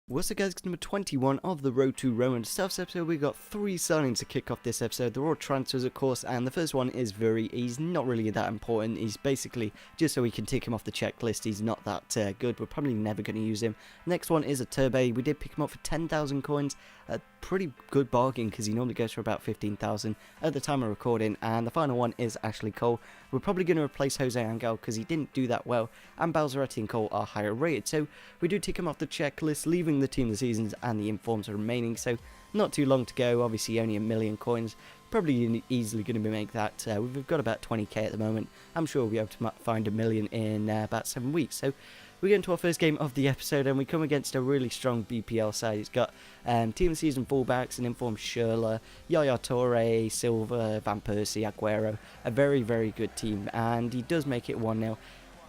What's up guys, it's number 21 of the Road to Roma. Stuff's episode, we got 3 signings to kick off this episode. They're all transfers of course, and the first one is he's not really that important. He's basically just so we can tick him off the checklist. He's not that good, we're probably never going to use him. Next one is a Turbe. We did pick him up for 10,000 coins, a pretty good bargain because he normally goes for about 15,000 at the time of recording. And the final one is Ashley Cole. We're probably going to replace Jose Angel because he didn't do that well, and Balzaretti and Cole are higher rated, so we do tick him off the checklist, leaving the team the seasons and the informs are remaining, so not too long to go. Obviously only 1,000,000 coins, probably easily going to make that. We've got about 20k at the moment. I'm sure we'll be able to find 1,000,000 in about 7 weeks. So we get into our first game of the episode and we come against a really strong BPL side. He's got team of season fullbacks and informed Schürrle, Yaya Toure, Silva, Van Persie, Aguero, a very good team, and he does make it 1-0.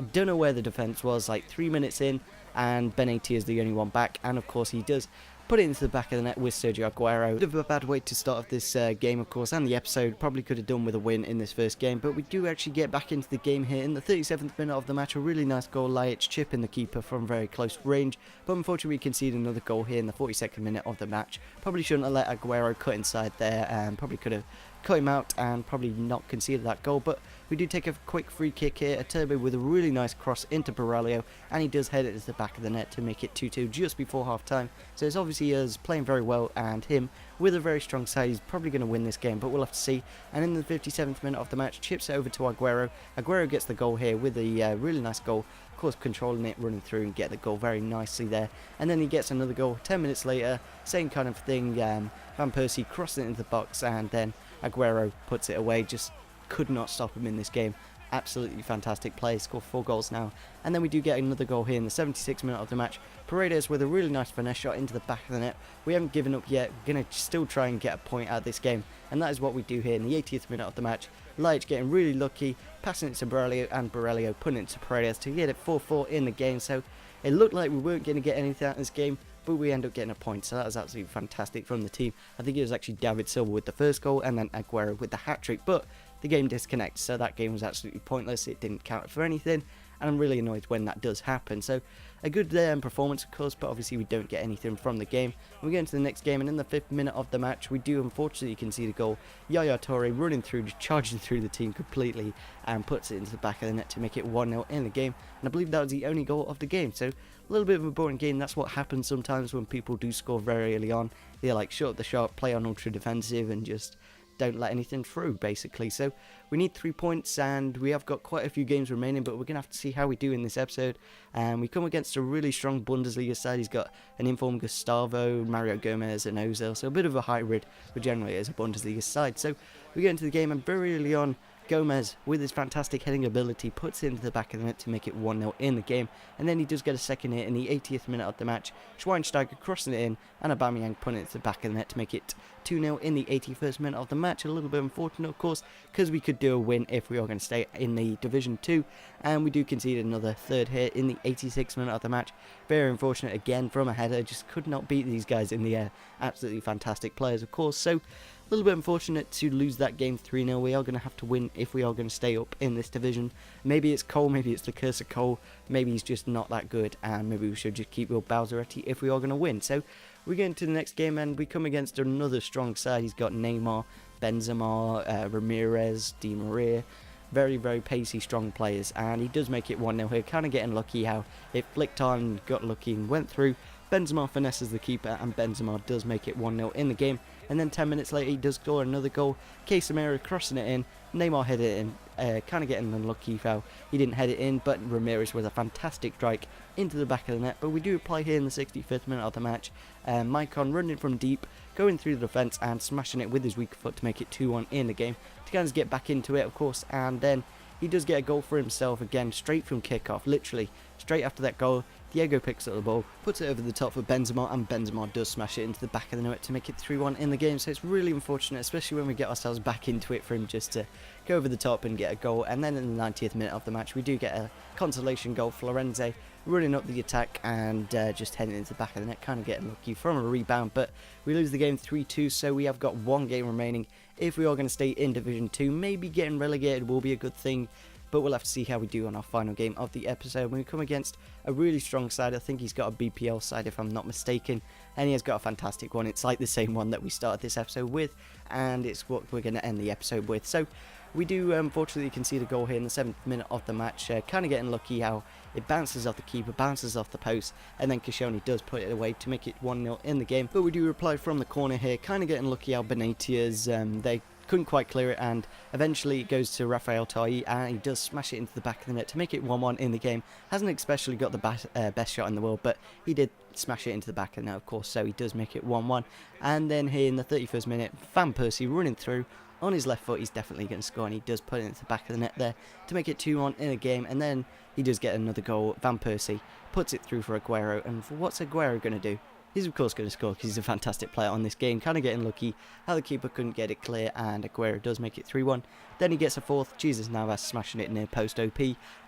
I don't know where the defence was, like 3 minutes in, and Benetti is the only one back, and of course he does put it into the back of the net with Sergio Aguero. Bit of a bad way to start off this game of course, and the episode. Probably could have done with a win in this first game, but we do actually get back into the game here in the 37th minute of the match. A really nice goal, Laic chipping the keeper from very close range, but unfortunately we concede another goal here in the 42nd minute of the match. Probably shouldn't have let Aguero cut inside there, and probably could have cut him out and probably not conceded that goal, but we do take a quick free kick here, a Turbo with a really nice cross into Baralio, and he does head it to the back of the net to make it 2-2 just before half time. So it's obviously us playing very well, and him with a very strong side. He's probably going to win this game, but we'll have to see. And in the 57th minute of the match, chips it over to Aguero. Aguero gets the goal here with a really nice goal, of course controlling it, running through and get the goal very nicely there. And then he gets another goal 10 minutes later, same kind of thing. Van Persie crossing it into the box, and then Aguero puts it away. Just could not stop him in this game. Absolutely fantastic play. Scored 4 goals now, and then we do get another goal here in the 76th minute of the match. Paredes with a really nice finesse shot into the back of the net. We haven't given up yet. We're going to still try and get a point out of this game, and that is what we do here in the 80th minute of the match. Laic getting really lucky, passing it to Barelio, and Barelio putting it to Paredes to get it 4-4 in the game. So it looked like we weren't going to get anything out of this game, but we end up getting a point, so that was absolutely fantastic from the team. I think it was actually David Silva with the first goal and then Aguero with the hat-trick, but the game disconnects, so that game was absolutely pointless. It didn't count for anything, and I'm really annoyed when that does happen. So a good performance of course, but obviously we don't get anything from the game. We get into the next game, and in the 5th minute of the match we do unfortunately concede a goal. Yaya Toure running through, just charging through the team completely, and puts it into the back of the net to make it 1-0 in the game, and I believe that was the only goal of the game. So a little bit of a boring game. That's what happens sometimes when people do score very early on. They like shut up the shot, play on ultra defensive, and just don't let anything through basically. So we need 3 points, and we have got quite a few games remaining, but we're gonna have to see how we do in this episode. And we come against a really strong Bundesliga side. He's got an informed Gustavo, Mario Gomez, and Ozil, so a bit of a hybrid, but generally as a Bundesliga side. So we get into the game, and very early on Gomez, with his fantastic heading ability, puts it into the back of the net to make it 1-0 in the game, and then he does get a second hit in the 80th minute of the match. Schweinsteiger crossing it in, and Aubameyang putting it to the back of the net to make it 2-0 in the 81st minute of the match. A little bit unfortunate, of course, because we could do a win if we are going to stay in the Division 2, and we do concede another third hit in the 86th minute of the match. Very unfortunate again from a header, just could not beat these guys in the air. Absolutely fantastic players, of course. So a little bit unfortunate to lose that game 3-0. We are going to have to win if we are going to stay up in this division. Maybe it's Cole, maybe it's the curse of Cole, maybe he's just not that good, and maybe we should just keep with Balzaretti if we are going to win. So we get into the next game, and we come against another strong side. He's got Neymar, Benzema, Ramirez, Di Maria. Very pacey, strong players, and he does make it 1-0 here. Kind of getting lucky how it flicked on, got lucky and went through. Benzema finesses the keeper, and Benzema does make it 1-0 in the game. And then 10 minutes later he does score another goal. Casemiro crossing it in, Neymar headed it in, kind of getting unlucky foul. He didn't head it in, but Ramirez with a fantastic strike into the back of the net. But we do apply here in the 65th minute of the match. Maicon running from deep, going through the defence and smashing it with his weak foot to make it 2-1 in the game. To kind of get back into it, of course, and then he does get a goal for himself again, straight from kickoff, literally straight after that goal. Diego picks up the ball, puts it over the top for Benzema, and Benzema does smash it into the back of the net to make it 3-1 in the game. So it's really unfortunate, especially when we get ourselves back into it, for him just to go over the top and get a goal. And then in the 90th minute of the match we do get a consolation goal. Florenzi running up the attack and just heading into the back of the net, kind of getting lucky from a rebound, but we lose the game 3-2, so we have got 1 game remaining if we are going to stay in Division 2. Maybe getting relegated will be a good thing. but we'll have to see how we do on our final game of the episode when we come against a really strong side. I think he's got a BPL side if I'm not mistaken, and he has got a fantastic one. It's like the same one that we started this episode with, and it's what we're going to end the episode with. So we do unfortunately concede a goal here in the 7th minute of the match, kind of getting lucky how it bounces off the keeper, bounces off the post, and then Koscielny does put it away to make it 1-0 in the game. But we do reply from the corner here, kind of getting lucky how Benitez, they couldn't quite clear it, and eventually it goes to Rafael Tai, and he does smash it into the back of the net to make it 1-1 in the game. Hasn't especially got the best shot in the world, but he did smash it into the back of the net, of course, so he does make it 1-1. And then here in the 31st minute, Van Persie running through on his left foot, he's definitely going to score, and he does put it into the back of the net there to make it 2-1 in a game. And then he does get another goal. Van Persie puts it through for Aguero, and what's Aguero going to do? He's of course going to score because he's a fantastic player on this game, kind of getting lucky how the keeper couldn't get it clear, and Aguero does make it 3-1. Then he gets a fourth, Jesus Navas smashing it near post OP,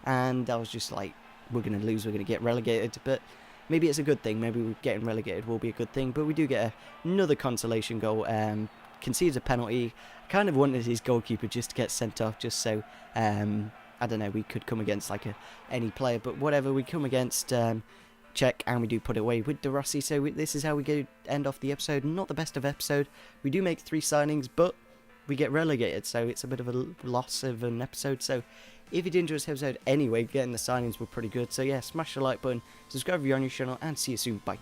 and I was just like, we're going to lose, we're going to get relegated, but maybe it's a good thing, maybe getting relegated will be a good thing. But we do get another consolation goal, concedes a penalty. Kind of wanted his goalkeeper just to get sent off, just so I don't know, we could come against like any player, but whatever, we come against Czech, and we do put it away with De Rossi. So this is how we go end off the episode. Not the best of episode. We do make 3 signings, but we get relegated, so it's a bit of a loss of an episode. So if you did enjoy this episode anyway, getting the signings were pretty good. So yeah, smash the like button, subscribe if you're on your channel, and see you soon. Bye.